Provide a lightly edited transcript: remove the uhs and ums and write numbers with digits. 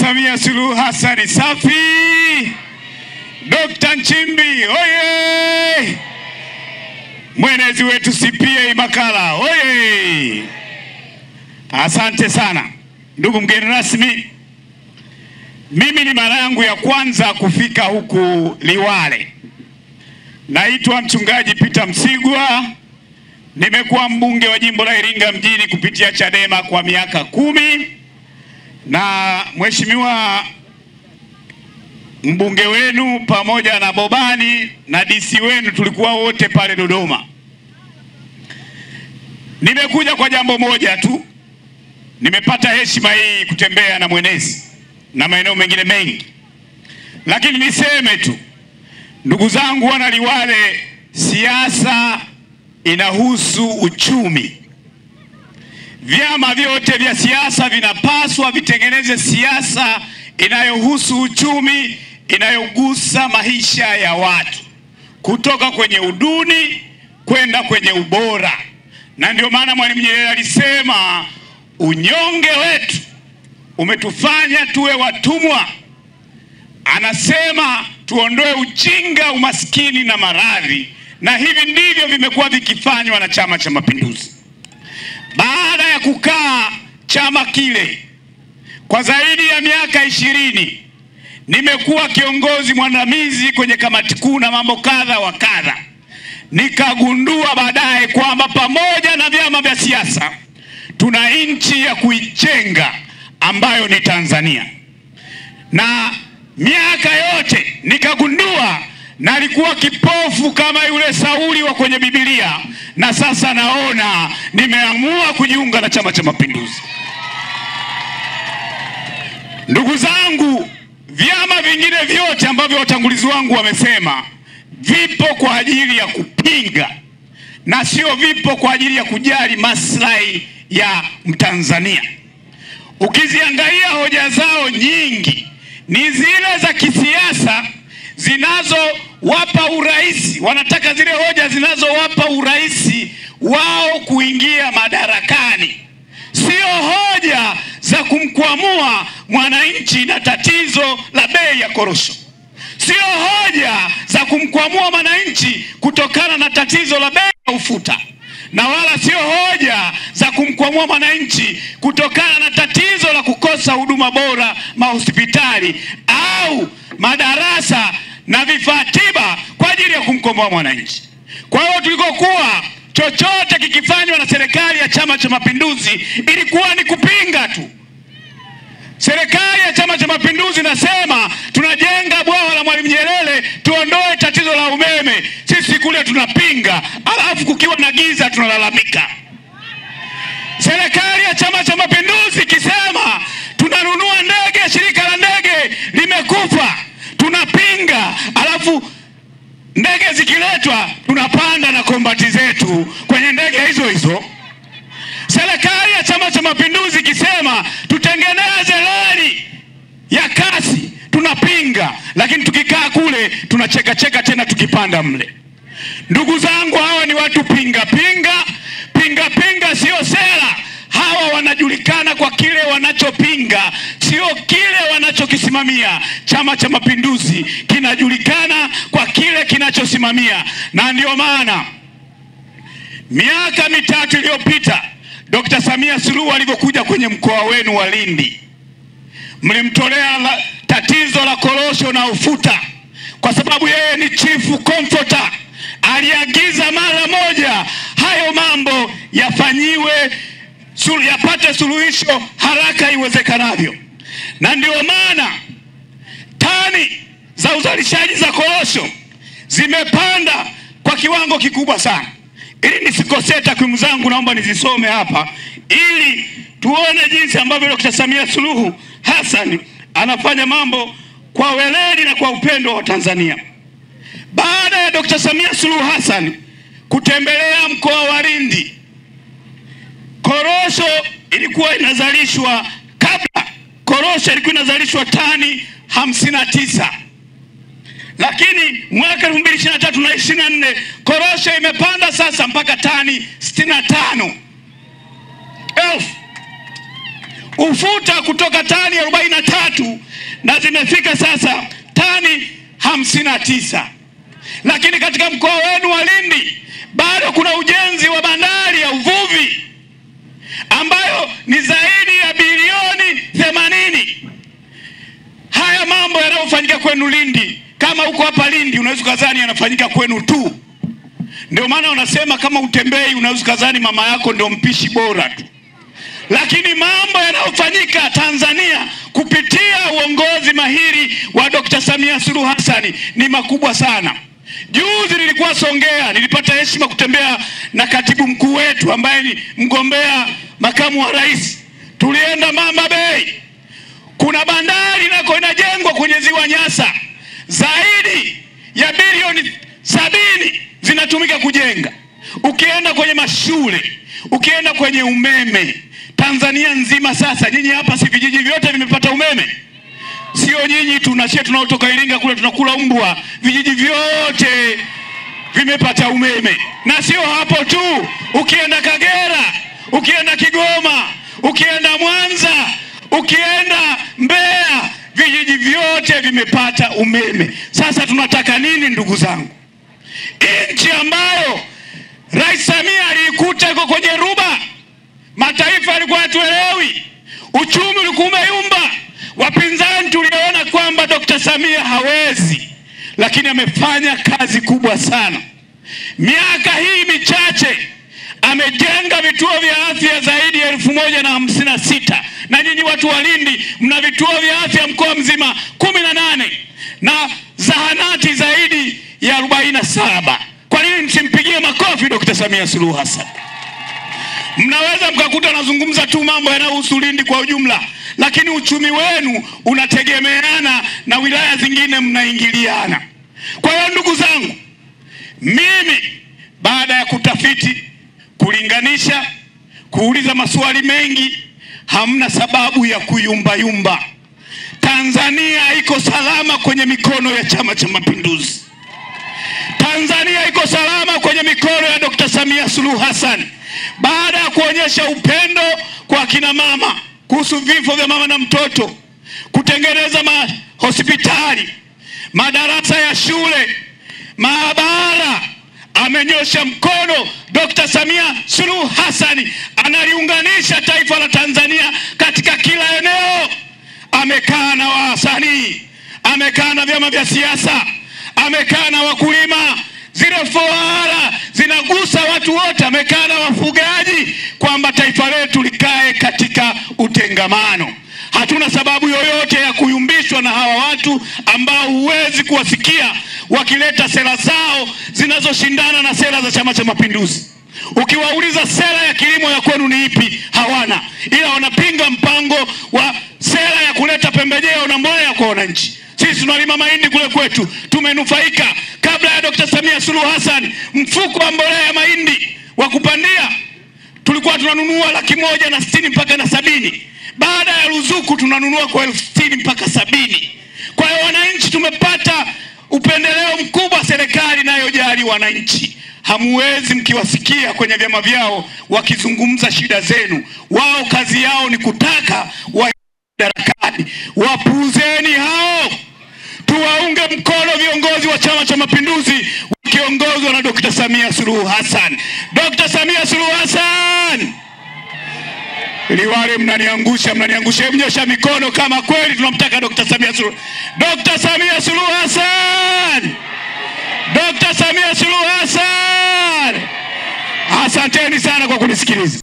Samia Suluhu Hassan safi! Dr. Nchimbi oye! Mwenezi wetu CPA Makala oye! Asante sana. Ndugu mgeni rasmi, mimi ni mara yangu ya kwanza kufika huku Liwale. Naitwa mchungaji Peter Msigwa. Nimekuwa mbunge wa jimbo la Iringa mjini kupitia Chadema kwa miaka 10, na mheshimiwa mbunge wenu pamoja na Bobani na DC wenu tulikuwa wote pale Dodoma. Nimekuja kwa jambo moja tu. Nimepata heshima hii kutembea na mwenezi na maeneo mengine mengi. Lakini niseme tu, ndugu zangu wana Liwale, siasa inahusu uchumi. Vyama vyote vya siasa vinapaswa vitengeneze siasa inayohusu uchumi, inayogusa maisha ya watu kutoka kwenye uduni kwenda kwenye ubora. Na ndio maana Mwalimu Nyerere alisema unyonge wetu umetufanya tuwe watumwa. Anasema tuondoe ujinga, umaskini na maradhi, na hivi ndivyo vimekuwa vikifanywa na Chama cha Mapinduzi. Baada ya kukaa chama kile kwa zaidi ya miaka 20, nimekuwa kiongozi mwandamizi kwenye kamati kuu na mambo kadha wa kadha. Nikagundua baadaye kwamba pamoja na vyama vya siasa tuna nchi ya kuijenga ambayo ni Tanzania. Na miaka yote nikagundua nalikuwa kipofu kama yule Sauli wa kwenye Biblia, na sasa naona nimeamua kujiunga na Chama cha Mapinduzi. Ndugu zangu, vyama vingine vyote ambavyo watangulizi wangu wamesema vipo kwa ajili ya kupinga na sio vipo kwa ajili ya kujali maslahi ya Mtanzania. Ukiziangalia hoja zao nyingi ni zile za kisiasa zinazowapa uraisi. Wanataka zile hoja zinazowapa uraisi wao kuingia madarakani, sio hoja za kumkwamua mwananchi na tatizo la bei ya korosho, sio hoja za kumkwamua mwananchi kutokana na tatizo la bei ya ufuta, na wala sio hoja za kumkwamua mwananchi kutokana na tatizo la kukosa huduma bora mahospitali au madarasa na vifaa tiba kwa ajili ya kumkomboa mwananchi. Kwa hiyo tulikokuwa chochote kikifanywa na serikali ya Chama cha Mapinduzi ilikuwa ni kupinga tu. Serikali ya Chama cha Mapinduzi nasema tunajenga bwawa la Mwalimu Nyerere, tuondoe tatizo la umeme. Sisi kule tunapinga, alafu kukiwa na giza tunalalamika. Serikali ya Chama cha Mapinduzi kisema tunanunua ndege, shirika la ndege limekufa, tunapinga, alafu ndege zikiletwa tunapanda na kombati zetu kwenye ndege hizo hizo. Serikali ya Chama cha Mapinduzi kisema tutengeneze reli ya kasi, tunapinga, lakini tukikaa kule tunacheka cheka tena tukipanda mle. Ndugu zangu, hawa ni watu pinga pinga. Pinga pinga sio sera. Hawa wanajulikana kwa kile wanachopinga, sio kile wanachokisimamia. Chama cha Mapinduzi kinajulikana kwa kile kinachosimamia. Na ndio maana miaka 3 iliyopita Dr. Samia Suluhu alipokuja kwenye mkoa wenu wa Lindi, mlimtolea tatizo la korosho na ufuta, kwa sababu yeye ni chief comforter. Aliagiza mara moja hayo mambo yafanyiwe, yapate suluhisho haraka iwezekanavyo. Na ndio maana tani za uzalishaji za korosho zimepanda kwa kiwango kikubwa sana. Ili nisikosee takwimu zangu, naomba nizisome hapa ili tuone jinsi ambavyo Dr. Samia Suluhu Hassan anafanya mambo kwa weledi na kwa upendo wa Tanzania. Baada ya Dr. Samia Suluhu Hassan kutembelea mkoa wa Lindi, korosho ilikuwa inazalishwa, kabla korosho ilikuwa inazalishwa tani 59. Lakini mwaka 2023 na 24 korosho imepanda sasa mpaka tani 65,000. ufuta kutoka tani 43 na zimefika sasa tani 59. Lakini katika mkoa wenu wa Lindi bado kuna ujenzi wa bandari ya uvuvi ambayo ni zaidi ya bilioni 80. Haya mambo yanayofanyika kwenu Lindi, kama uko hapa Lindi unaweza kudhani yanafanyika kwenu tu. Ndio maana unasema kama utembei unaweza kudhani mama yako ndio mpishi bora tu. Lakini mambo yanayofanyika Tanzania kupitia uongozi mahiri wa Dr. Samia Suluhu Hassan ni makubwa sana. Juzi nilikuwa Songea, nilipata heshima kutembea na katibu mkuu wetu ambaye ni mgombea makamu wa rais. Tulienda Mamba Bay. Kuna bandari nako inajengwa kwenye ziwa Nyasa. Zaidi ya bilioni 70 zinatumika kujenga. Ukienda kwenye mashule, ukienda kwenye umeme, Tanzania nzima sasa, nyinyi hapa si vijiji vyote vimepata umeme? Sio nyinyi tunashia tunaotoka Iringa kule tunakula umbwa, vijiji vyote vimepata umeme. Na sio hapo tu, ukienda Kagera, ukienda Kigoma, ukienda Mwanza, ukienda Mbeya, vijiji vyote vimepata umeme. Sasa tunataka nini ndugu zangu? Nchi ambayo Rais Samia alikuta iko kwenye ruba, mataifa yalikuwa hatuelewi, uchumi ulikuwa umeyumba, wapinzani tuliona kwamba Dr. Samia hawezi, lakini amefanya kazi kubwa sana. Miaka hii michache amejenga vituo vya afya zaidi ya 1056, na nyinyi watu wa Lindi mna vituo vya afya mkoa mzima 18 na zahanati zaidi ya 47. Kwa nini msimpigie makofi Dr. Samia Suluhu Hassan? Mnaweza mkakuta nazungumza tu mambo yanayohusu Lindi kwa ujumla, lakini uchumi wenu unategemeana na wilaya zingine mnaingiliana. Kwa hiyo ndugu zangu, mimi baada ya kutafiti, kulinganisha, kuuliza maswali mengi, hamna sababu ya kuyumba. Tanzania iko salama kwenye mikono ya Chama cha Mapinduzi. Tanzania iko salama kwenye mikono ya Dr. Samia Suluhu Hassan. Baada ya kuonyesha upendo kwa kina mama kuhusu vifo vya mama na mtoto, kutengeneza hospitali, madarasa ya shule, maabara, amenyosha mkono. Dr. Samia Suluhu Hassan analiunganisha taifa la Tanzania katika kila eneo. Amekaa na wasanii, amekaa na vyama vya siasa, amekaa na wakulima, zile foara zinagusa watu wote, amekaa na wafugaji, kwamba taifa letu likae katika utengamano. Hatuna sababu yoyote ya kuyumbishwa na hawa watu ambao huwezi kuwasikia wakileta sera zao zinazoshindana na sera za Chama cha Mapinduzi. Ukiwauliza sera ya kilimo ya kwenu ni ipi, hawana, ila wanapinga mpango wa sera ya kuleta pembejeo na mbolea kwa wananchi. Sisi tunalima mahindi kule kwetu, tumenufaika. Kabla ya Dr. Samia Suluhu Hassan, mfuko wa mbolea ya mahindi wa kupandia tulikuwa tunanunua 160 mpaka 70. Baada ya ruzuku tunanunua kwa 60 mpaka 70. Kwa hiyo wananchi tumepata upendeleo mkubwa, serikali inayojali wananchi. Hamuwezi mkiwasikia kwenye vyama vyao wakizungumza shida zenu. Wao kazi yao ni kutaka wa madarakani. Wapuuzeni hao. Tuwaunge mkono viongozi wa Chama cha Mapinduzi wakiongozwa na Dr. Samia Suluhu Hassan. Dr. Samia Suluhu Hassan. Liwale mnaniangusha, mnyosha mikono kama kweli tunamtaka Dr. Samia Suluhu. Dr. Samia Suluhu Hassan. Dr. Samia Suluhu Hassan. Asanteni sana kwa kunisikiliza.